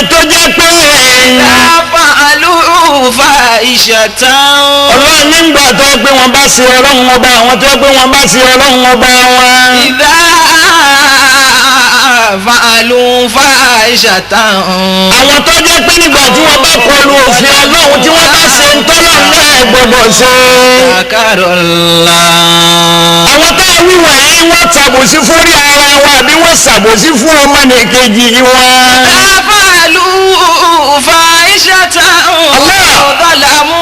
tó jẹ́ pé fa'alu fahishatan. ọlọ́run nígbà tó yẹ pé wọ́n bá ṣe ọlọ́run ọba àwọn tó yẹ pé wọ́n bá ṣe ọlọ́run ọba wọn. idha fa'alu fahishatan. àwọn tó jẹ́ pé nígbà tí wọ́n bá kọlu òfin ọlọ́run tí wọ́n bá ṣe ń tọ́lọ̀ náà gbọ́dọ̀ ṣe. zakarullah. àwọn tá a wí wọ̀nyí wọ́n ṣàbòsí fúnrí ara wọn àbí wọ́n ṣàbòsí fún ọmọnìkejì wọn. fa'alu fahishatan. zalamu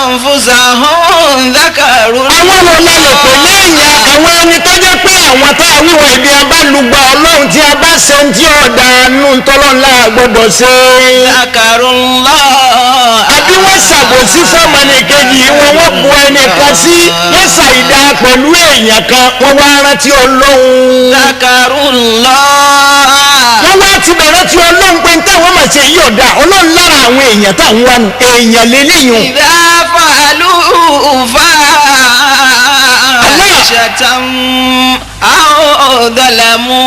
anfusahum zakarullah. àwọn wo la lè pè lẹ́yìn àwọn ẹni tó jẹ́ pé àwọn tá a wí wọ̀nyí bí a bá lùgbà ọlọ́run tí a bá ṣe ń tí ọ̀dà nù tọ́lọ́ ńlá gbọ́dọ̀ ṣe. zakarullah. àbí wọ́n ṣàbòsí fọ́mọnìkejì wọn wọ́n bu ẹnìkan sí wọ́n ṣàìdá pẹ̀lú èèyàn kan wọ́n wá rántí ọlọ́run. zakarullah. wọ́n wá ti bẹ̀rẹ̀ tí ọlọ́run pé táwọn máa ṣe yí ọ̀dà ọlọ́run lára àwọn èèyàn táwọn wà nù èèyàn lélẹ́yìn. idha fa'alu fahishatan aw zalamu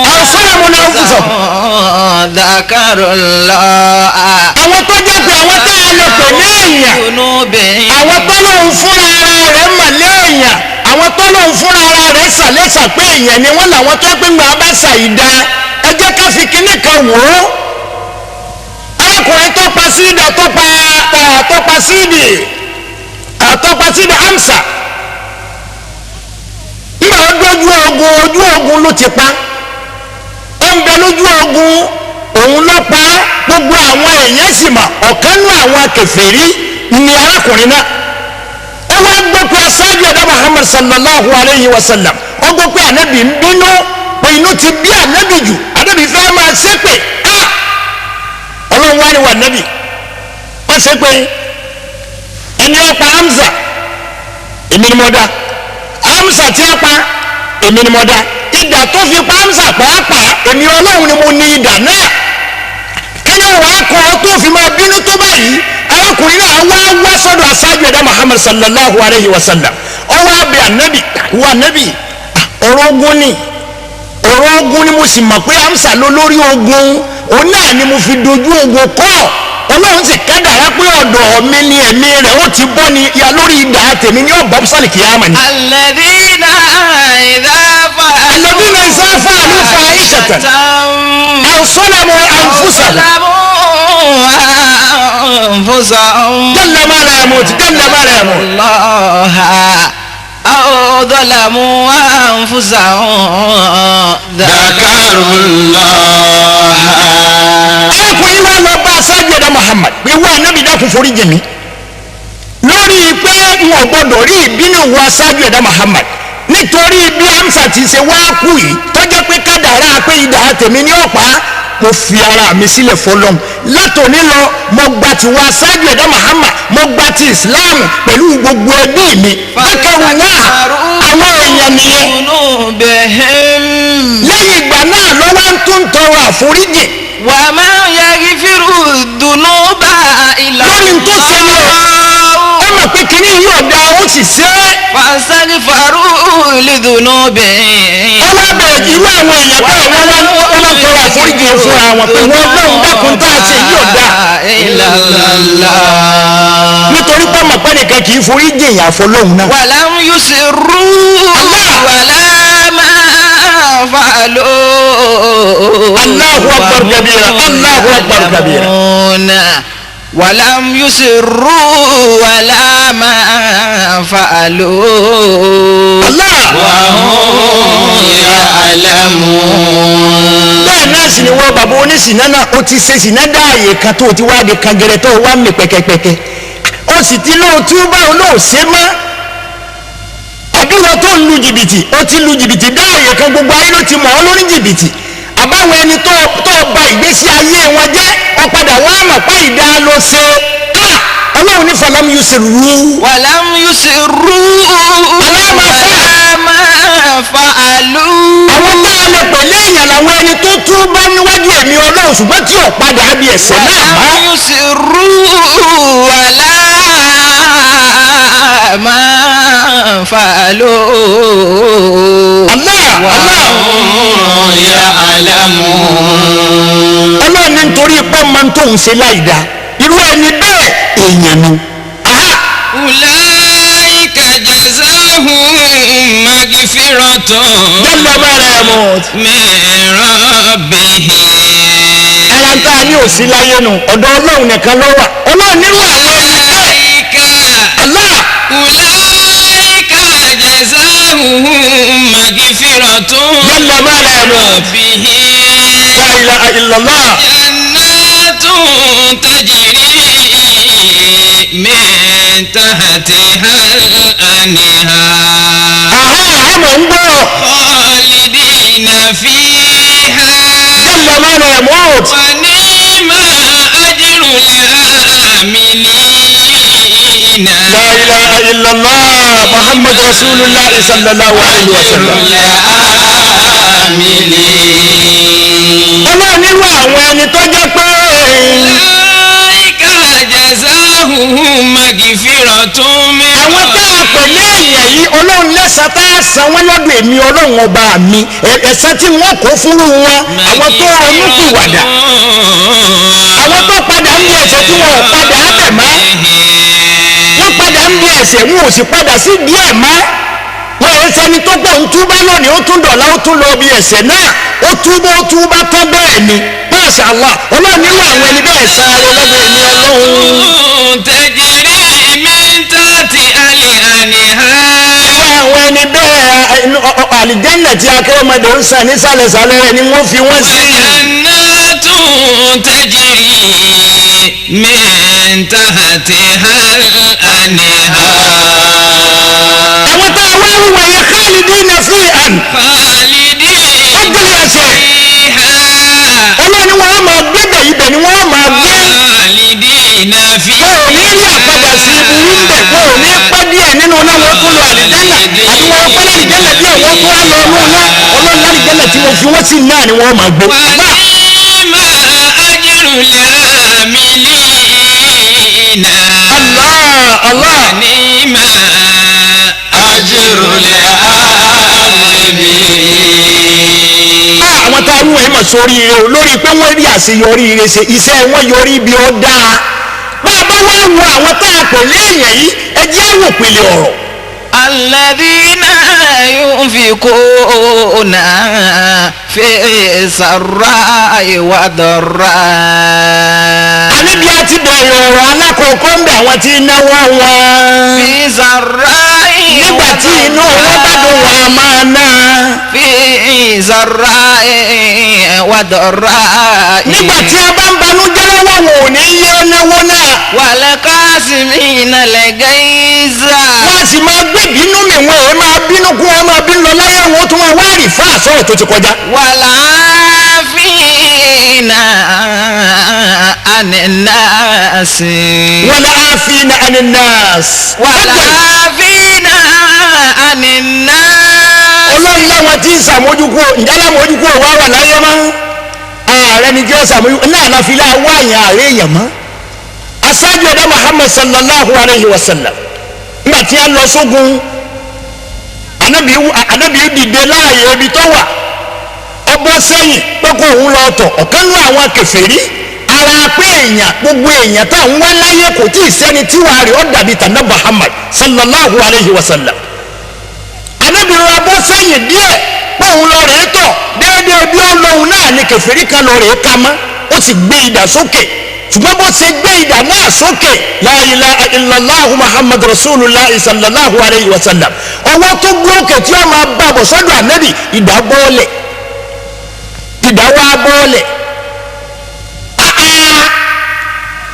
zakarullah. àwọn tó jẹ́ pé àwọn tá a lè pè ní èèyàn àwọn tó lóun fúnra ara rẹ̀ mà léèyàn àwọn tó lóun fúnra ara rẹ̀ ṣàlẹ́sà pé èèyàn ni wọ́n làwọn tó pé ńgbà bá ṣàìdá ẹ jẹ́ ká fi kinní kan wò ó. arákùnrin tó pa sídà tó pa sídì Hamza nígbà ó dójú ojú ogun ló ti pa ó ń bẹ lójú ogun òun ló pa gbogbo àwọn èèyàn sì mà ọ̀kan nú àwọn kèfèrí ni arákùnrin náà ó wá gbọ́ pé aṣáájú ẹ̀dá Muhammad sallallahu alayhi wa sallam ó gbọ́ pé ànábì ń bínú pé inú ti bí ànábì jù ànábì fẹ́ máa ṣépè ọlọ́run wá ní wà ànábì wọ́n ṣépè ẹni ó pa Hamza èmi ni mo dá Hamza tí a pa èmi ni mo dá idà tó fi pa Hamza pàápàá èmi ọlọ́run ni mo ní idà náà kẹ́yìn wàá kọ́ ọ tó fi máa bínú tó báyìí arákùnrin náà wá sọ́dọ̀ aṣáájú ẹ̀dá Muhammad sallallahu alayhi wa sallam ọwọ́ abẹ́ ànábì wà ànábì ọ̀rọ̀ ogun ni mo sì mọ̀ pé Hamza ló lórí ogun òun náà ni mo fi dojú ogun kọ́ ọlọ́run sì kádàrá pé ọ̀dọ̀ mi ni ẹ̀mí rẹ̀ ó ti bọ́ ni ya lórí idà tèmi ní ọ̀bọ̀ sálì kìyàmà ni. alladhina idha fa'alu fahishatan aw zalamu anfusahum jalla ma la yamut Allah aw zalamu anfusahum dhakarullah. arákùnrin wa lọ bá aṣáájú ẹ̀dá Muhammad pé wọ́n anábì dákun forí jì mí lórí pé n ò gbọdọ̀ rí ìbínú wa aṣáájú ẹ̀dá Muhammad nítorí bí Hamza ti ṣe wá kú yìí tọ́jọ́ pé kádàrá pé idà tèmi ní ọ̀pá mo fi ara mi sílẹ̀ fọlọ́n látòní lọ mo gba ti wa aṣáájú ẹ̀dá Muhammad mo gba ti Islam pẹ̀lú gbogbo ẹbí mi bákẹ́rù náà àwọn èèyàn nìyẹn lẹ́yìn ìgbà náà ló wá ń tún tọrọ àforíjì. wa ma yaghfiru dhunuba illa lórí tó ṣe ni ó mọ̀ pé kínní yóò da ó sì ṣe é. fastaghfiru lidhunubihim. ó wá bẹ̀rẹ̀ irú àwọn èèyàn bẹ́ẹ̀ wọ́n tọrọ àforíjì fúnra wọn pé wọ́n lóun dákun tá a ṣe yóò da. nítorí pé ọmọ pẹ́ nìkan kì í foríjì èèyàn àfọlọ́hún náà. walam yusirru wala ma fa'alu. Allahu akbar kabira Allahu akbar kabira. walam yusirru wala ma fa'alu. Allah wa hum ya'lamun. bẹ́ẹ̀ náà sì ni wọ́n bàbá oníṣìná náà ó ti ṣe ṣìná dáàyè kan tó ti wá di kangẹrẹ tó wá mi pẹ́kẹ́pẹ́kẹ́ ó sì ti lóun tí ó bá olóò ṣe mọ́ àdúrà tó ń lu jìbìtì ó ti lu jìbìtì dáàyè kan gbogbo ayé ló ti mọ̀ ọ́ lórí jìbìtì àbáwọn ẹni tó ba ìgbésí ayé wọn jẹ́ ọ̀padà wọn á mọ̀ pé ìdá ló ṣe ọlọ́run ní falam yusirru. walam yusirru ma fa'alu. àwọn tá a lè pẹ̀lú èèyàn làwọn ẹni tó tún bá níwájú ẹ̀mí ọlọ́run ṣùgbọ́n tí ò padà á bí ẹ̀ṣẹ̀ náà bá. walam yusirru wala ma fa'alu. Allah wa hum ya'lamun. ọlọ́run ní nítorí nítorí pé máa ń tóun ṣe láì dáa irú ẹni bẹ́ẹ̀ èèyàn ni. أولئك جزاهم مغفرة jalla maramut. من ربهم. ara ń tá a ní òsì láyé nu ọ̀dọ̀ ọlọ́run nìkan ló wà ọlọ́run nínú àwọn ẹni bẹ́ẹ̀ Allah. أولئك جزاهم مغفرة jalla من maramut. ربهم. la ilaha illallah. جنات تجري من تحتها الأنهار àmọ̀ ń gbọ́. خالدين فيها jalla maramut. ونعم أجر العاملين. la ilaha illallah muhammad rasulullah sallallahu alayhi wa sallam. ọlọ́run nínú àwọn ẹni tó jẹ́ pé أولئك جزاهم مغفرة من àwọn tá a pè ní èèyàn yìí ọlọ́run lẹ́sàn tá a san wọ́n lọ́dọ̀ èmi ọlọ́run ọba mi ẹ̀san tí wọ́n kó fúnrú wọn àwọn tó ronú pìwàdà àwọn tó padà ń bí ẹ̀ṣẹ̀ tí wọn ò padà á bẹ̀ mọ́ wọ́n padà ń bí ẹ̀ṣẹ̀ wọn ò sì padà sí díẹ̀ mọ́ wọ́n yẹn sẹ́ni tó pọ̀ ń túbá lónìí ó tún dọ̀la ó tún lọ bí ẹ̀ṣẹ̀ náà ó túbá tán bẹ́ẹ̀ ni Masha Allah ọlọ́run nínú àwọn ẹni bẹ́ẹ̀ sáré lọ́dọ̀ èmi ọlọ́run. تجري من تحتها الأنهار. àwọn ẹni bẹ́ẹ̀ àlìjẹ́nà tí akérèmọdé ń sàn nísàlẹ̀sàlẹ̀ rẹ̀ ni wọ́n fi wọ́n sí. وجنات تجري من تحتها الأنهار. àwọn tá a wá wíwọ̀ yẹn khalidina fihan. خالدين ọgbẹ́ni ẹ̀sẹ̀ فيها. ọlọ́ni wọn á máa gbẹ́bẹ̀ ibẹ̀ ni wọ́n á máa gbé. خالدين wọn ò ní فيها. rí àpadà sí ibú ń bẹ̀ wọn ò ní pẹ́ díẹ̀ nínú náà wọ́n tún lọ àlìjẹ́nà àti wọn pẹ́ àlìjẹ́nà díẹ̀ wọ́n tún á lọ ọdún náà ọlọ́run àlìjẹ́nà tí mo fi wọ́n sí náà ni wọ́n máa gbé. ونعم أجر العاملين. Allah ونعم أجر العاملين. àwọn tá a wú ẹ̀ mọ̀ sórí ire o lórí pé wọ́n rí àṣeyọrí ire ṣe iṣẹ́ wọn yọrí bí ó dáa bá a bá wá wo àwọn tá a pè léèyàn yìí ẹ jẹ́ àwò pèlè ọ̀rọ̀. الذين ينفقون في السراء والضراء. àníbi àti bẹ̀rẹ̀ ọ̀rọ̀ alákọ̀ọ́kọ́ ń bẹ àwọn tí náwó wọn. في السراء nígbà tí inú wọn bá dùn wọn a máa ná. في السراء والضراء. nígbà tí a bá ń banújẹ́ lọ́wọ́ wọn ò ní yé náwó náà. والكاظمين الغيظ. wọ́n sì máa gbé ìbínú mi wọn èé máa bínú kú wọn máa bínú lọ láyé wọn tún máa wá rì fún àsọ̀rọ̀ tó ti kọjá. والعافين عن الناس. والعافين عن الناس. والعافين عن الناس. ọlọ́run láwọn tí ń sàmójúkú ǹjẹ́ lámójúkú wà wà láyé mọ́ ààrẹ ni kí ó sàmójúkú náà la fi láà wá àyàn ààrẹ èèyàn mọ́. aṣáájú ẹ̀dá Muhammad sallallahu alayhi wa sallam nígbà tí a lọ sógun anabi dìde láàyè ibi tó wà ọbọ sẹ́yìn pé kó òun lọ tọ̀ ọ̀kan nú àwọn kèfèrí ara pé èèyàn gbogbo èèyàn tá à ń wá láyé kò tí ì sẹ́ni tí wàá rí ọ́ dàbí tànà Muhammad sallallahu alayhi wa sallam anabi rọ abọ́ sẹ́yìn díẹ̀ pé òun lọ rèé tọ̀ déédéé bí ó lóhun náà ni kèfèrí kan lọ rèé ka mọ́ ó sì gbé idà sókè ṣùgbọ́n bó ṣe gbé idà náà sókè la ilaha illallah muhammad rasulullah sallallahu alayhi wa sallam ọwọ́ tó gbé òkè tí ó máa bá bọ̀ sọ́dọ̀ anabi idà bọ́ọ̀lẹ̀ idà wá bọ́ọ̀lẹ̀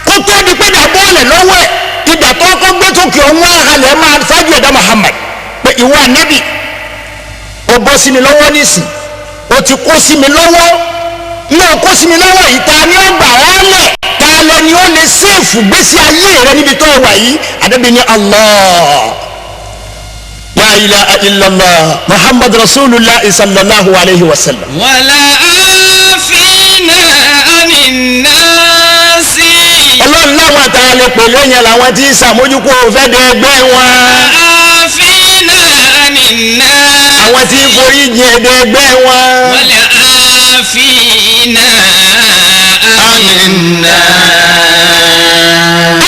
kó tó di pé idà bọ́ọ̀lẹ̀ lọ́wọ́ ẹ̀ idà tó kọ́ gbé sókè ọ̀hún àhàlẹ̀ máa ṣáájú ẹ̀dá muhammad pé ìwọ anabi ó bọ́ sí mi lọ́wọ́ nísìn ó ti kó sí mi lọ́wọ́ náà kó sí mi lọ́wọ́ yìí ta ni ó gbà ọ́ lẹ̀ ta lẹni ó lè sèfù gbèsè ayé rẹ níbi tó wà yìí anabi ni Allah la ilaha illallah muhammad rasulullah sallallahu alayhi wa sallam. والعافين عن الناس. ọlọ́run láwọn àtàlẹ́ pẹ̀lú ẹ̀yàn làwọn tí ń sàmójúkú òfẹ́ dẹ ẹgbẹ́ wọn. والعافين عن الناس. àwọn tí ń forí jìn ẹ̀dẹ̀ ẹgbẹ́ wọn. والعافين عن الناس.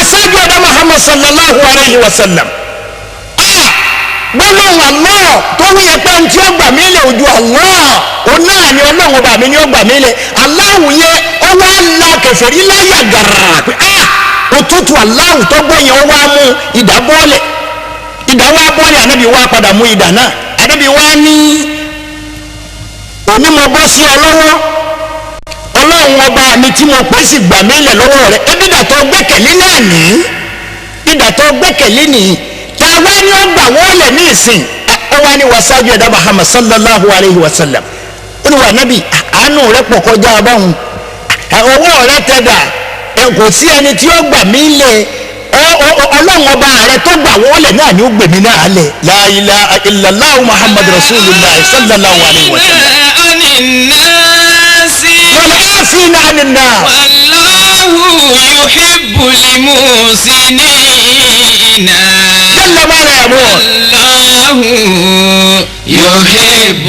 aṣáájú ọ̀dọ́ Muhammad sallallahu alayhi wa sallam gbólóhùn Allah tó wí ẹpẹ́ tí ó gbà mí lẹ̀ ojú Allah òun náà ni ọlọ́run ọba mi ni ó gbà mí lẹ̀ aláwù yẹn ó wá la kèfèrí láyà gàrà pé òtútù aláwù tó gbọ́ yẹn ó wá mú ìdá bọ́ọ̀lẹ̀ ìdá wá bọ́ọ̀lẹ̀ ànábì wá padà mú ìdá náà ànábì wá ní òní mo bọ́ sí ọ lọ́wọ́ ọlọ́run ọba mi tí mo pè sí gbà mí lẹ̀ lọ́wọ́ rẹ̀ ebi ìdàtọ̀ gbẹ́kẹ̀lé náà ní ìdàtọ̀ gbẹ́kẹ̀lé nìyí tàwa ni ó gbà wọ́n lẹ̀ ní ìsìn ó wá ní wasaaju ẹ̀dá Muhammad sallallahu alayhi wa sallam ó ní wà nábì àánú rẹ̀ pọ̀ kọjá abáhùn ọwọ́ rẹ̀ tẹ̀dà kò sí ẹni tí ó gbà mí lẹ̀ ọlọ́run ọba rẹ̀ tó gbà wọ́n lẹ̀ náà ni ó gbèmí náà lẹ̀ la ilaha illallah Muhammad rasulullah sallallahu alayhi wa sallam. والعافين عن الناس والله يحب المحسنين جل ما لا يموت الله يحب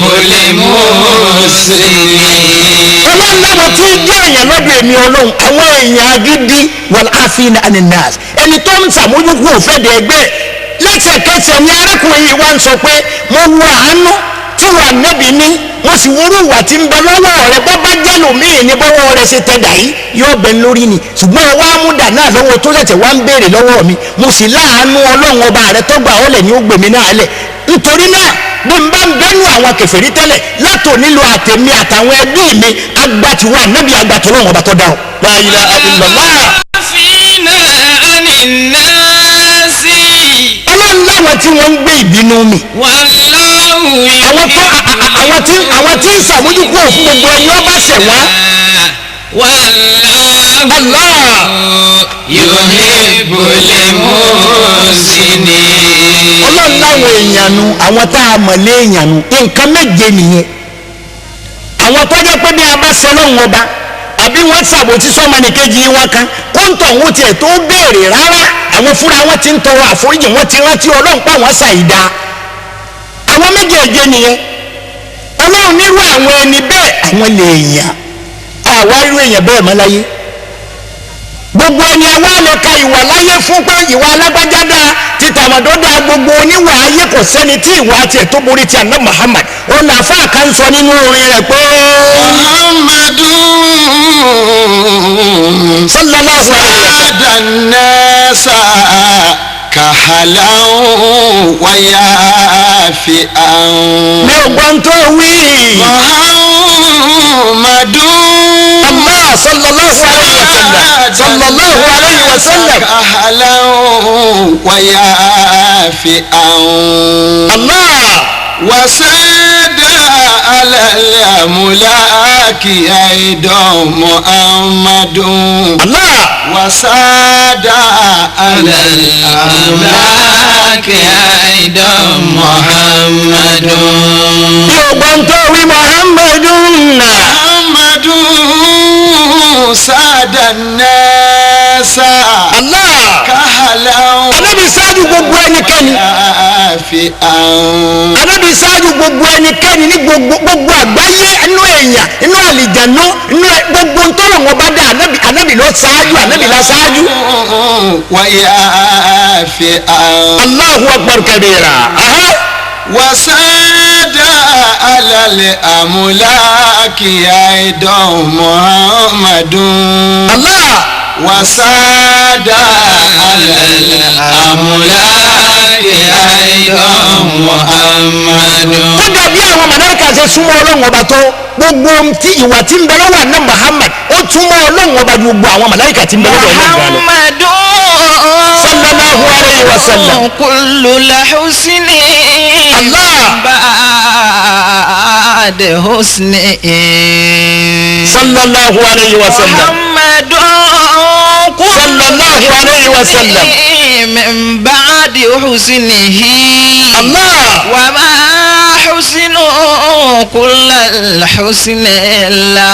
المحسنين. ọlọ́run láwọn tí ń jẹ́ èèyàn lọ́dọ̀ èmi ọlọ́run àwọn èèyàn agídí والعافين عن الناس ẹni tó ń sàmójúkú òfẹ́ dẹ̀ ẹgbẹ́ lẹ́sẹ̀kẹsẹ̀ ni arákùnrin yìí wá ń sọ pé mo wọ àánú tí wà nẹ́bi ní wọ́n sì wúrú ìwà tí ń bẹ lọ́wọ́ rẹ bọ́ bá jẹ́ lòmíì ní bọ́wọ́ rẹ ṣe tẹ̀dà yìí yóò bẹ lórí ni ṣùgbọ́n wá múdà náà lọ́wọ́ tó ṣẹ̀ṣẹ̀ wá ń béèrè lọ́wọ́ mi mo sì láàánú ọlọ́run ọba rẹ tó gbà ọ́ lẹ̀ ní ó gbèmí náà lẹ̀ nítorí náà bí n bá ń bẹ́nu àwọn kèfèrí tẹ́lẹ̀ látò nílò àtẹ̀mí àtàwọn ẹbí mi agbátìwá nẹ́bí agbátìwọ́n ọba tó dá ọ. La ilaha illallah. ọlọ́run láwọn tí wọ́n ń gbé ìbínú mi. àwọn tí ń sàmójúkú òfin gbogbo ẹni ọba ṣẹ̀ wá. Allah yuhibbul muhsinin. ọlọ́run láwọn èèyàn nu àwọn tá a mọ̀ lé èèyàn nu nǹkan méje nìyẹn. àwọn tó jẹ́ pé bí a bá ṣe lọ́hùn ọba àbí wọ́n ṣàbòtí sọ́mọnìkejì wọn kan kóńtọ̀ wọn tiẹ̀ tó béèrè rárá àwọn fúnra wọn ti ń tọrọ àforíjì wọn ti rántí ọlọ́run pa wọn ṣàìdá. àwọn méjèèjì nìyẹn ọlọ́run nírú àwọn ẹni bẹ́ẹ̀ àwọn lè yàn àwa irú èèyàn bẹ́ẹ̀ mọ́ láyé gbogbo ẹni àwa lè ka ìwà láyé fún pé ìwà alágbájá dáa ti tàmàdó dáa gbogbo oníwà ayé kò sẹ́ni tí ìwà tiẹ̀ tó borí ti àná Muhammad ó là fà ká ń sọ nínú orin rẹ̀ pé Muhammadu sallallahu alaihi wa sallam nasa kahalan wa yafi'an. mi ò gbọ́n tó wí. Muhammadu Allah sallallahu alaihi wa sallam sallallahu alaihi wa sallam kahalan wa yafi'an. Allah wasada ala al-amlaki aidan Muhammadun. Allah wasada ala al-amlaki aidan Muhammadun. mi ò gbọ́n tó wí Muhammadun Muhammadun sada nasa Allah kahalan Ànábì ṣáájú gbogbo ẹnikẹ́ni yafi'an. Ànábì ṣáájú gbogbo ẹnikẹ́ni ní gbogbo àgbáyé inú èèyàn inú àlìjànú inú gbogbo ntọ́lọ̀ wọn bá dá Ànábì lọ ṣáájú Ànábì lọ ṣáájú. wa yafi'an. Allahu akbar kabira. wasada alal amlaki aidan Muhammadun. Allah wasada alal amlaki aidan Muhammadun. ó dàbí àwọn màláíkà ṣe súnmọ́ ọlọ́run ọba tó gbogbo tí ìwà tí ń bẹ lọ́wọ́ àná Muhammad ó túmọ̀ ọlọ́run ọba ju gbogbo àwọn màláíkà tí ń bẹ lọ́wọ́ ọlọ́run ọba lọ. sallallahu alayhi wa sallam. kullu lahusni Allah. ba'd husni. sallallahu alayhi wa sallam. sallallahu alayhi wa sallam. min ba'di husnihi. Allah. wa ma husnu kullal husni illa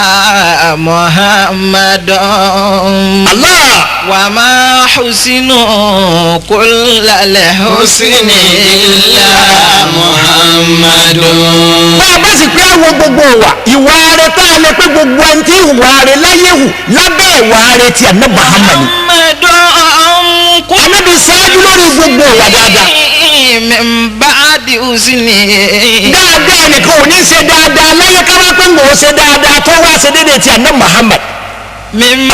Muhammadun. Allah. wa ma husnu kullal husni illa Muhammadun. bá a bá sì pé àwọn gbogbo wa ìwà rẹ tá a lè pé gbogbo ẹni tí ìwà rẹ láyé sọ́ọ́lẹ́hù lábẹ́ ìwà rẹ̀ ti àná Muhammad anabi ṣáájú lórí gbogbo ìwà dáadáa. báàdì usini. dáadáa nìkan ò ní ṣe dáadáa láyé káwá pé ń wò ṣe dáadáa tó wá ṣe déédéé ti àná Muhammad.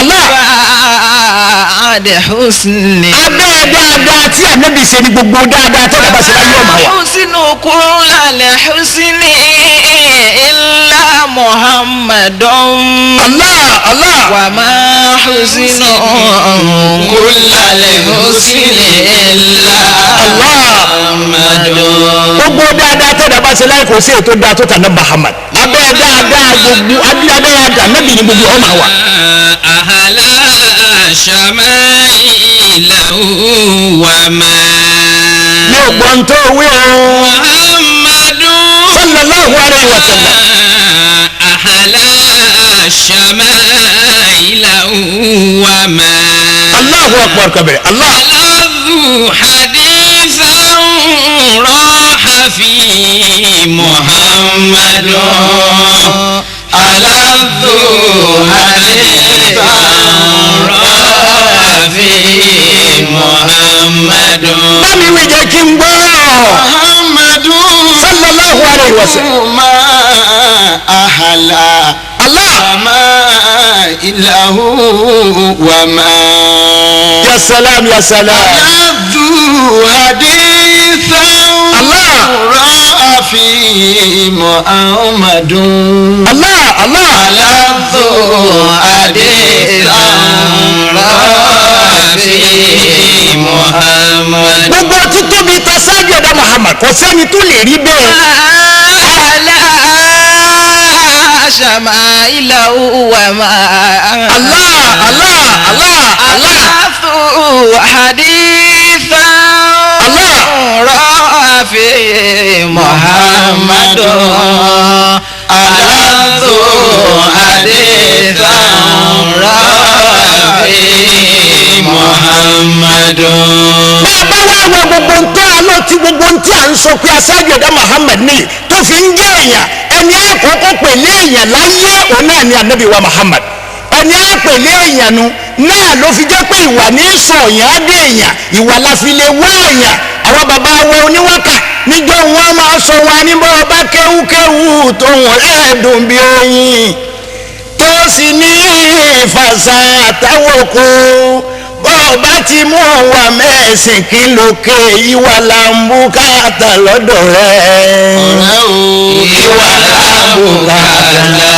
báàdì usini. abẹ́ dáadáa tí anabi ṣe ni gbogbo dáadáa tó dàbà ṣe láyé ọmọ wa. usinu kullal husni illa Muhammadun. Allah. wa ma husinu kullal husni illa Muhammadun. gbogbo dáadáa tó dàbà ṣe láyé kò sí ètò dáa tó tàná Muhammad. abẹ́ dáadáa gbogbo abẹ́ dáadáa anabi ni gbogbo ọmọ wa. ahala shamailahu wa ma. mi ò gbọ́n tó wí o. Muhammadun sallallahu alayhi wa sallam. ahala shamailahu wa ma. Allahu akbar kabir. Allah. aladhu hadithan raha fi Muhammadun. aladhu hadithan raha fi Muhammadun. bámi wí jẹ́ kí n gbọ́. Muhammadun sallallahu alayhi wa sallam. ma ahala Allah. ma ilahu wa ma. ya salam ya salam. aladhu hadithan Allah. ra'a fi Muhammadun. Allah. Allah. aladhu hadithan ra'a fi Muhammadun. gbogbo títóbi ta sáájú ẹ̀dá Muhammad kò sẹ́ni tó lè rí bẹ́ẹ̀. shamailahu wa ma. Allah. Allah. Allah. Allah. alathu hadithan Allah. ra'a fi Muhammadun. alathu hadithan ra'a fi Muhammadun. bá a bá wá wọ gbogbo ntọ́ àlọ́ tí gbogbo ntí à ń sọ pé aṣáájú ẹ̀dá Muhammad ní tó fi ń jẹ́ èèyàn ẹni àkọ́kọ́ pèlè èèyàn láyé òun náà ni anabi wa Muhammad ẹni àpèlè èèyàn nu náà ló fi jẹ́ pé ìwà ní sọ̀yàn á dé èèyàn ìwà la fi lè wá èèyàn àwọn bàbá wa oníwákà níjọ́ wọn máa sọ wọn ní bọ́ ọba kéwúkéwú tó wọn ẹ̀ẹ́dùn bí oyin tó sì ní ìfàsà àtàwọn kù bọ́ọ̀bá ti mú wa mẹ́sìn kí lókè ìwà làǹbùkátà lọ́dọ̀ rẹ̀. ìwà làǹbùkátà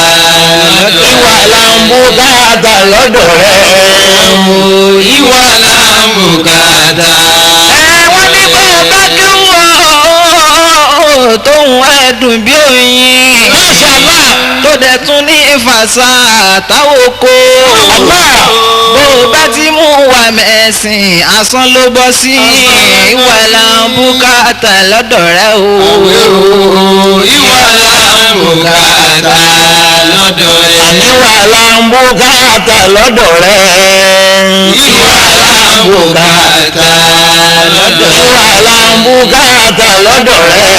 ìwà làǹbùkátà lọ́dọ̀ rẹ̀. ìwà làǹbùkátà. wọ́n ní bọ́ọ̀bá kí wọ́n tóun ẹ̀dùn bí oyin. Mashallah. tó dẹ̀ tún ní ìfàsà àtàwọn oko. Allah. bó o bá ti mú wa mẹ́sìn asán ló bọ́ sí ìwà làǹbùkátà lọ́dọ̀ rẹ o. ìwà làǹbùkátà lọ́dọ̀ rẹ. ìwà làǹbùkátà lọ́dọ̀ rẹ̀. ìwà làǹbùkátà lọ́dọ̀ rẹ. ìwà làǹbùkátà lọ́dọ̀ rẹ̀.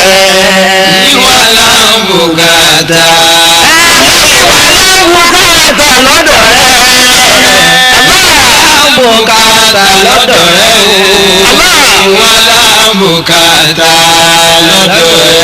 ìwà làǹbùkátà. ìwà làǹbùkátà lọ́dọ̀ rẹ̀. làǹbùkátà lọ́dọ̀ rẹ o. Allah. ìwà làǹbùkátà lọ́dọ̀ rẹ.